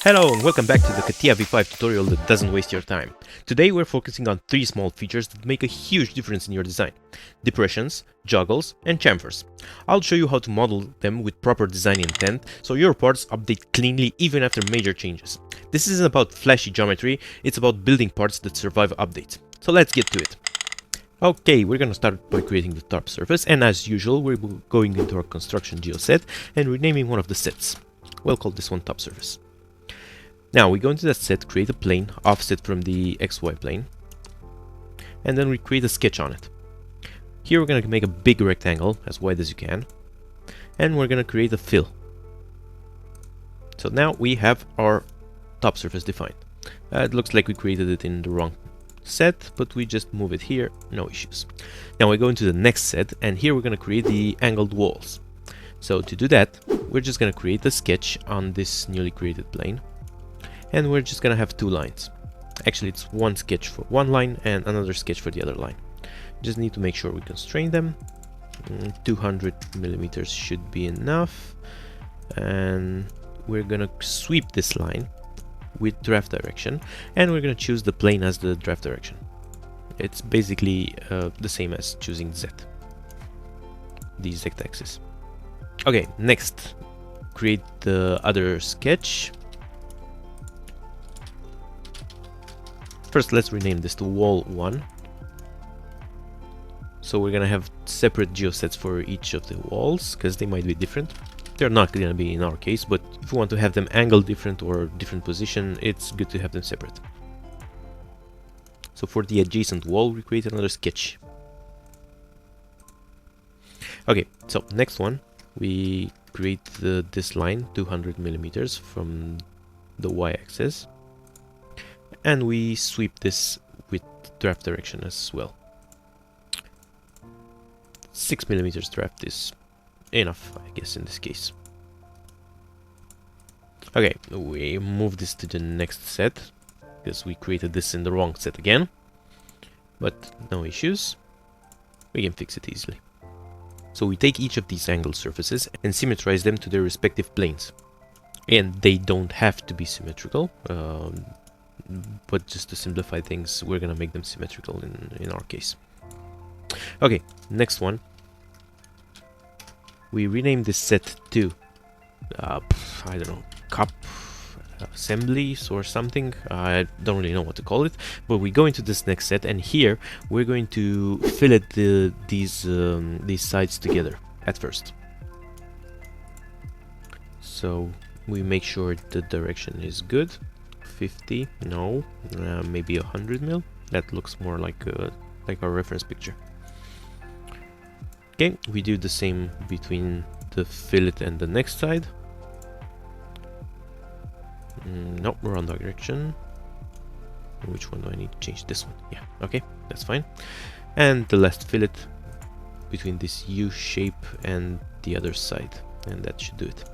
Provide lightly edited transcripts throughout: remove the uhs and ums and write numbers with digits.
Hello and welcome back to the CATIA V5 tutorial that doesn't waste your time. Today we're focusing on 3 small features that make a huge difference in your design: depressions, joggles and chamfers. I'll show you how to model them with proper design intent so your parts update cleanly even after major changes. This isn't about flashy geometry, it's about building parts that survive updates. So let's get to it. Okay, we're gonna start by creating the top surface, and as usual we're going into our construction geoset and renaming one of the sets. We'll call this one top surface. Now we go into that set, create a plane offset from the XY plane, and then we create a sketch on it. Here we're going to make a big rectangle as wide as you can, and we're going to create a fill. So now we have our top surface defined. It looks like we created it in the wrong set, but we just move it here, no issues. Now we go into the next set, and here we're going to create the angled walls. So to do that, we're just going to create a sketch on this newly created plane. And we're just gonna have 2 lines. Actually, it's one sketch for one line and another sketch for the other line. Just need to make sure we constrain them. 200 millimeters should be enough. And we're gonna sweep this line with draft direction, and we're gonna choose the plane as the draft direction. It's basically the same as choosing Z, the Z axis. Okay, next, create the other sketch. First, let's rename this to wall 1. So we're gonna have separate geosets for each of the walls, because they might be different. They're not gonna be in our case, but if we want to have them angled different or different position, it's good to have them separate. So for the adjacent wall, we create another sketch. Okay, so next one, we create this line, 200 millimeters from the y-axis. And we sweep this with draft direction as well. 6 millimeters draft is enough, I guess, in this case. Okay, we move this to the next set, because we created this in the wrong set again. But no issues. We can fix it easily. So we take each of these angled surfaces and symmetrize them to their respective planes. And they don't have to be symmetrical. But just to simplify things, we're gonna make them symmetrical in our case. Okay, next one. We rename this set to I don't know, cup assemblies or something. I don't really know what to call it, but we go into this next set, and here we're going to fillet these sides together at first. So we make sure the direction is good. 50, no, maybe 100 mil. That looks more like our reference picture. Okay, we do the same between the fillet and the next side. No, wrong direction. Which one do I need to change? This one. Yeah, okay, that's fine. And the last fillet between this U shape and the other side, and that should do it.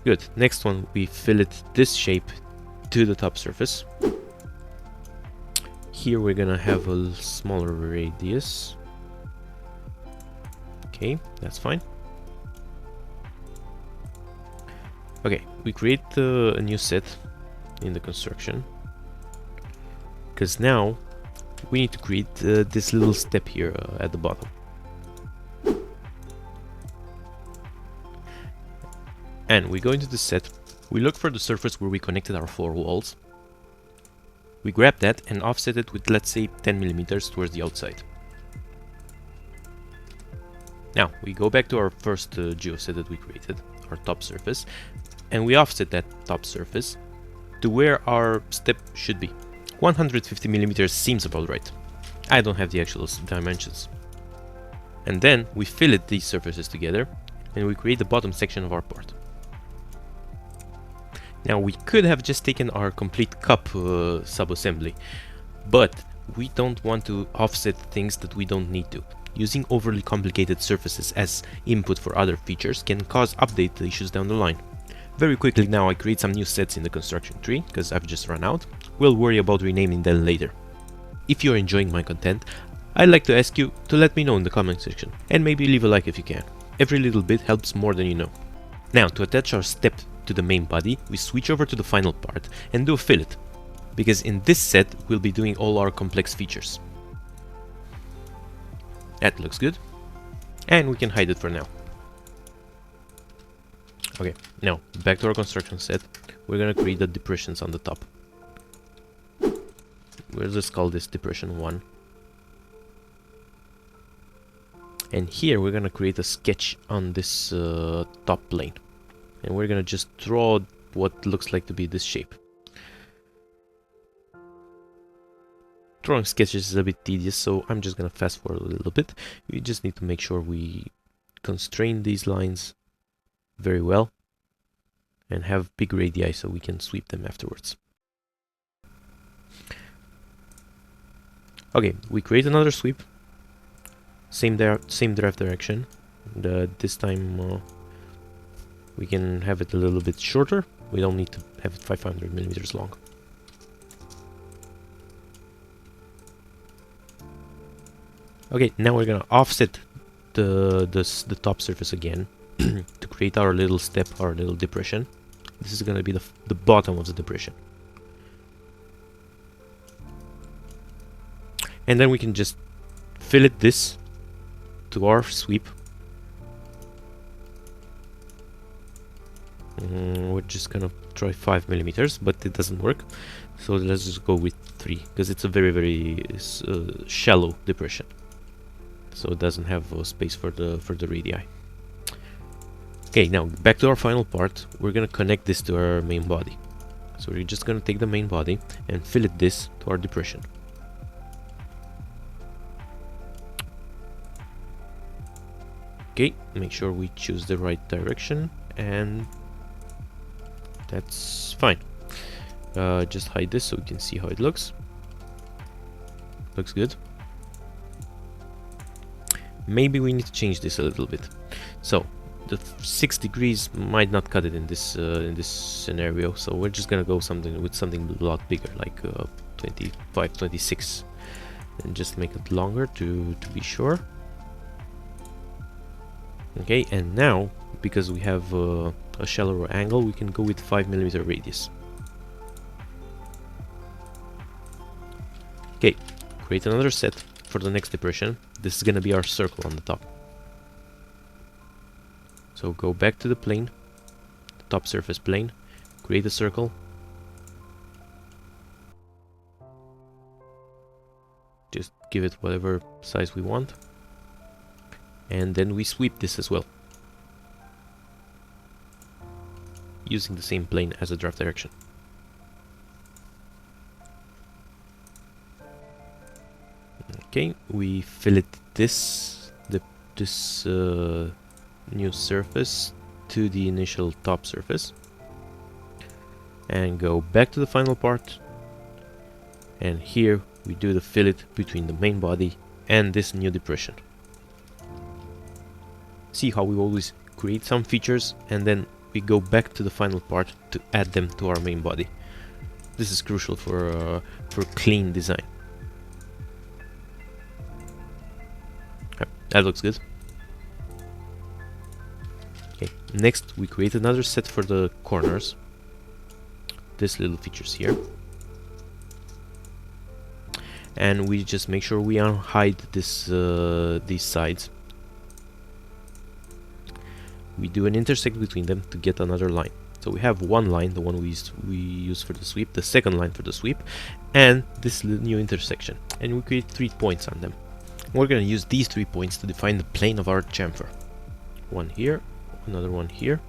Good. Next one, we fillet this shape to the top surface. Here we're gonna have a smaller radius. Okay, that's fine. Okay, we create a new set in the construction, because now we need to create this little step here at the bottom. And we go into the set, we look for the surface where we connected our 4 walls. We grab that and offset it with, let's say, 10 millimeters towards the outside. Now, we go back to our first geoset that we created, our top surface, and we offset that top surface to where our step should be. 150 millimeters seems about right. I don't have the actual dimensions. And then we fillet these surfaces together, and we create the bottom section of our part. Now we could have just taken our complete cup sub-assembly, but we don't want to offset things that we don't need to. Using overly complicated surfaces as input for other features can cause update issues down the line. Very quickly now I create some new sets in the construction tree, because I've just run out. We'll worry about renaming them later. If you're enjoying my content, I'd like to ask you to let me know in the comment section, and maybe leave a like if you can. Every little bit helps more than you know. Now, to attach our step to the main body, we switch over to the final part and do a fillet, because in this set we'll be doing all our complex features. That looks good, and we can hide it for now. Okay, now back to our construction set. We're gonna create the depressions on the top. We'll just call this depression 1. And here we're gonna create a sketch on this top plane, and we're gonna just draw what looks like to be this shape. Drawing sketches is a bit tedious, so I'm just gonna fast forward a little bit. We just need to make sure we constrain these lines very well and have big radii so we can sweep them afterwards. Okay, we create another sweep. Same draft direction. This time we can have it a little bit shorter. We don't need to have it 500 millimeters long. Okay, now we're gonna offset the top surface again to create our little step, our little depression. This is gonna be the bottom of the depression. And then we can just fillet this to our sweep. We're just gonna try 5 millimeters, but it doesn't work. So let's just go with 3, because it's a very shallow depression. So it doesn't have space for the radii. Okay, now back to our final part. We're gonna connect this to our main body. So we're just gonna take the main body and fillet this to our depression. Okay, make sure we choose the right direction, and that's fine. Just hide this so we can see how it looks. Looks good. Maybe we need to change this a little bit. So the 6 degrees might not cut it in this scenario, so we're just gonna go with something a lot bigger, like 25, 26, and just make it longer to be sure. Okay, and now because we have a shallower angle, we can go with 5 millimeter radius. Okay, create another set for the next depression. This is gonna be our circle on the top. So go back to the plane, the top surface plane, create a circle. Just give it whatever size we want. And then we sweep this as well, using the same plane as the draft direction. Okay, we fillet this new surface to the initial top surface, and go back to the final part, and here we do the fillet between the main body and this new depression. See how we always create some features and then we go back to the final part to add them to our main body. This is crucial for clean design. That looks good. Okay, next we create another set for the corners. This little features here. And we just make sure we unhide these sides. We do an intersect between them to get another line. So we have one line, the one we use for the sweep, the second line for the sweep, and this new intersection. And we create 3 points on them. We're going to use these 3 points to define the plane of our chamfer. One here, another one here,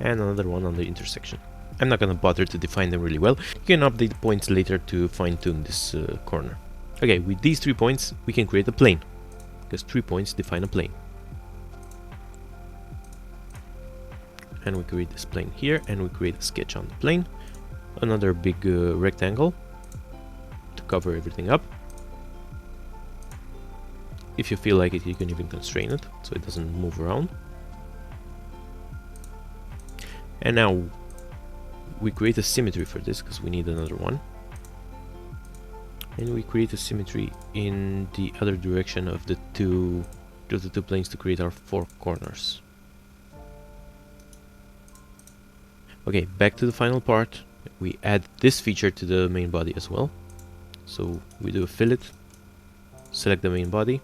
and another one on the intersection. I'm not going to bother to define them really well. You can update the points later to fine-tune this corner. Okay, with these 3 points, we can create a plane, because 3 points define a plane. And we create this plane here, and we create a sketch on the plane. Another big rectangle to cover everything up. If you feel like it, you can even constrain it so it doesn't move around. And now we create a symmetry for this because we need another one. And we create a symmetry in the other direction of the two planes to create our 4 corners. Okay, back to the final part. We add this feature to the main body as well. So we do a fillet, select the main body,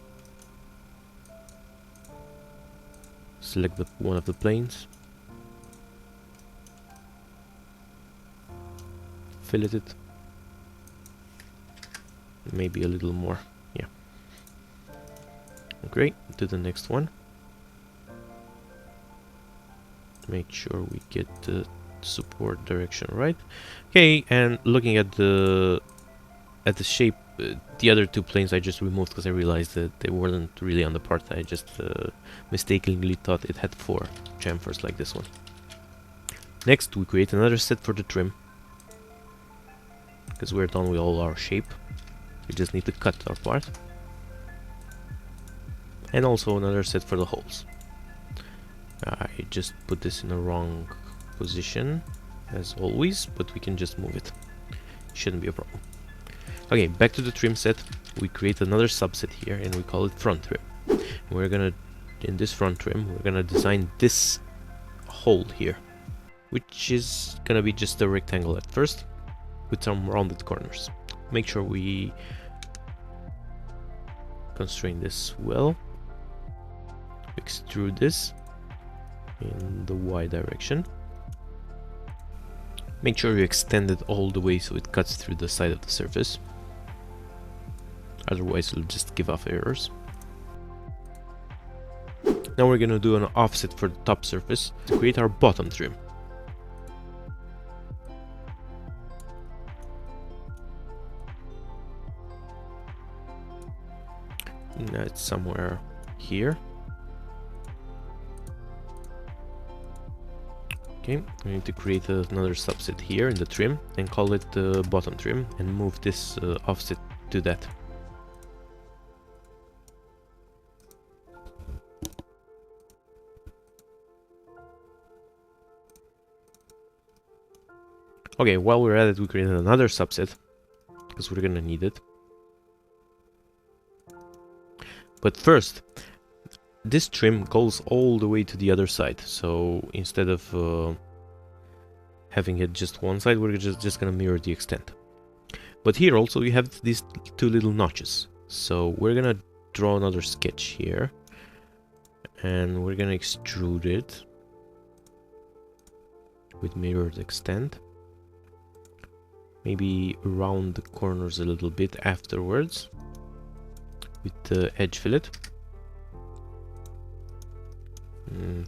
select one of the planes, fillet it, maybe a little more, yeah. Great, to the next one. Make sure we get the support direction right. Okay, and looking at the shape, the other two planes I just removed because I realized that they weren't really on the part. I just mistakenly thought it had 4 chamfers like this one. Next, we create another set for the trim, because we're done with all our shape. We just need to cut our part. And also another set for the holes. I just put this in the wrong position, as always, but we can just move it. Shouldn't be a problem. Okay, back to the trim set. We create another subset here, and we call it front trim. We're gonna, in this front trim, we're gonna design this hole here, which is gonna be just a rectangle at first, with some rounded corners. Make sure we constrain this well. Extrude this in the Y direction. Make sure you extend it all the way so it cuts through the side of the surface. Otherwise it'll just give off errors. Now we're gonna do an offset for the top surface to create our bottom trim. Now it's somewhere here. Okay, we need to create another subset here in the trim and call it the bottom trim and move this offset to that. Okay, while we're at it, we create another subset because we're gonna need it. But first, this trim goes all the way to the other side, so instead of having it just one side, we're just gonna mirror the extent. But here also we have these 2 little notches, so we're gonna draw another sketch here, and we're gonna extrude it with mirrored extent. Maybe round the corners a little bit afterwards with the edge fillet.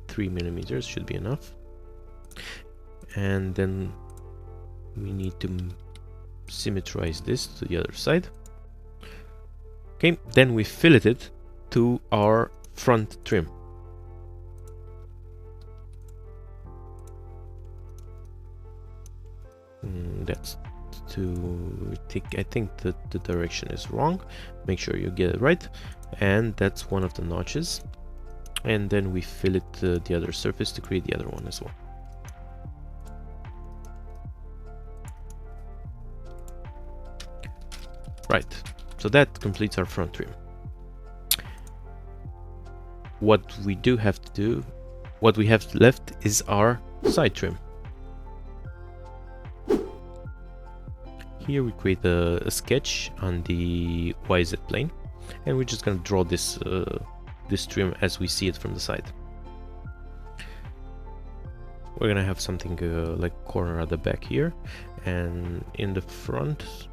3 millimeters should be enough. And then we need to symmetrize this to the other side. Okay, then we fillet it to our front trim. That's I think that the direction is wrong. Make sure you get it right. And that's one of the notches. And then we fillet the other surface to create the other one as well. Right, so that completes our front trim. What we have left is our side trim. Here we create a sketch on the YZ plane, and we're just gonna draw this this trim as we see it from the side. We're gonna have something like corner at the back here, and in the front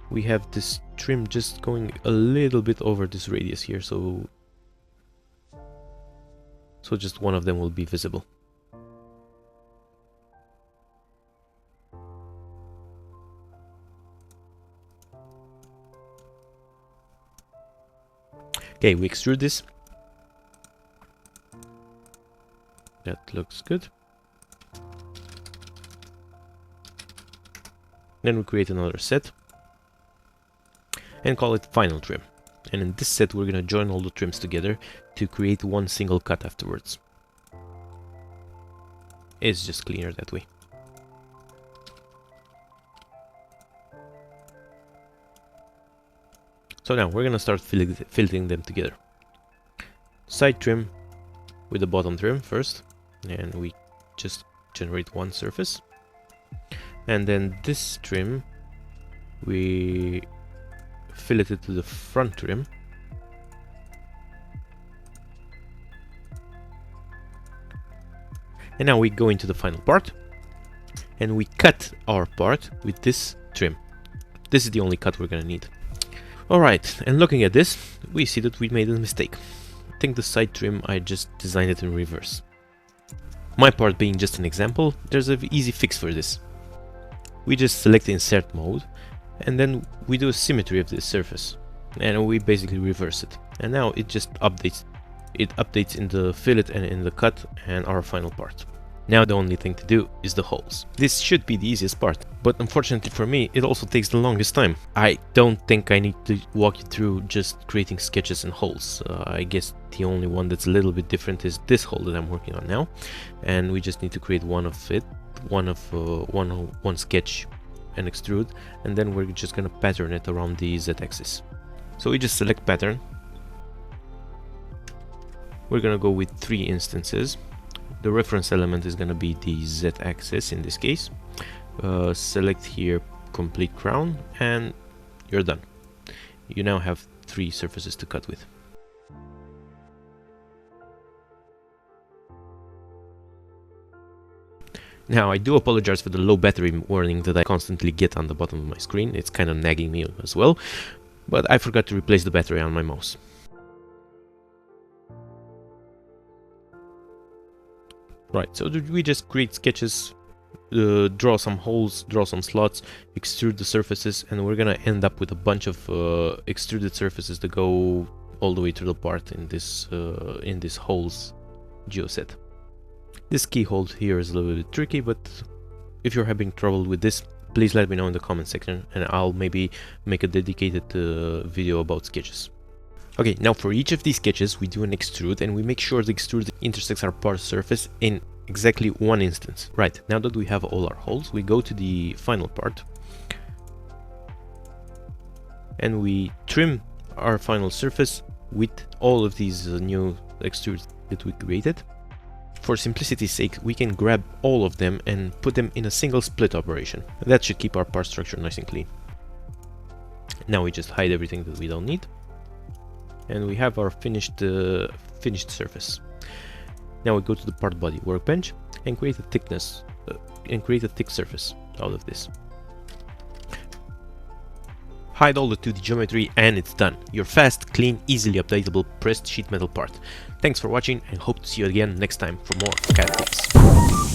we have this trim just going a little bit over this radius here, so just one of them will be visible. Okay, we extrude this. That looks good. Then we create another set and call it final trim. And in this set we're gonna join all the trims together to create one single cut afterwards. It's just cleaner that way. So now we're gonna start filleting them together. Side trim with the bottom trim first, and we just generate one surface. And then this trim, we fillet it to the front trim. And now we go into the final part, and we cut our part with this trim. This is the only cut we're gonna need. Alright, and looking at this, we see that we made a mistake. I think the side trim, I just designed it in reverse. My part being just an example, there's an easy fix for this. We just select insert mode, and then we do a symmetry of this surface, and we basically reverse it. And now it just updates. It updates in the fillet and in the cut and our final part. Now the only thing to do is the holes. This should be the easiest part, but unfortunately for me, it also takes the longest time. I don't think I need to walk you through just creating sketches and holes. I guess the only one that's a little bit different is this hole that I'm working on now, and we just need to create one of it, one sketch and extrude, and then we're just gonna pattern it around the z-axis. So we just select pattern. We're gonna go with 3 instances. The reference element is gonna be the z-axis in this case. Select here complete crown, and you're done. You now have 3 surfaces to cut with. Now, I do apologize for the low battery warning that I constantly get on the bottom of my screen. It's kind of nagging me as well, but I forgot to replace the battery on my mouse. Right, so we just create sketches, draw some holes, draw some slots, extrude the surfaces, and we're gonna end up with a bunch of extruded surfaces that go all the way through the part in this holes geoset. This keyhole here is a little bit tricky, but if you're having trouble with this, please let me know in the comment section, and I'll maybe make a dedicated video about sketches. Okay, now for each of these sketches we do an extrude, and we make sure the extrude intersects our part surface in exactly one instance. Right, now that we have all our holes, we go to the final part and we trim our final surface with all of these new extrudes that we created. For simplicity's sake, we can grab all of them and put them in a single split operation. That should keep our part structure nice and clean. Now we just hide everything that we don't need, and we have our finished surface. Now we go to the part body workbench and create a thickness create a thick surface out of this. Hide all the 2D geometry, and it's done. Your fast, clean, easily updatable pressed sheet metal part. Thanks for watching, and hope to see you again next time for more CATIA tips.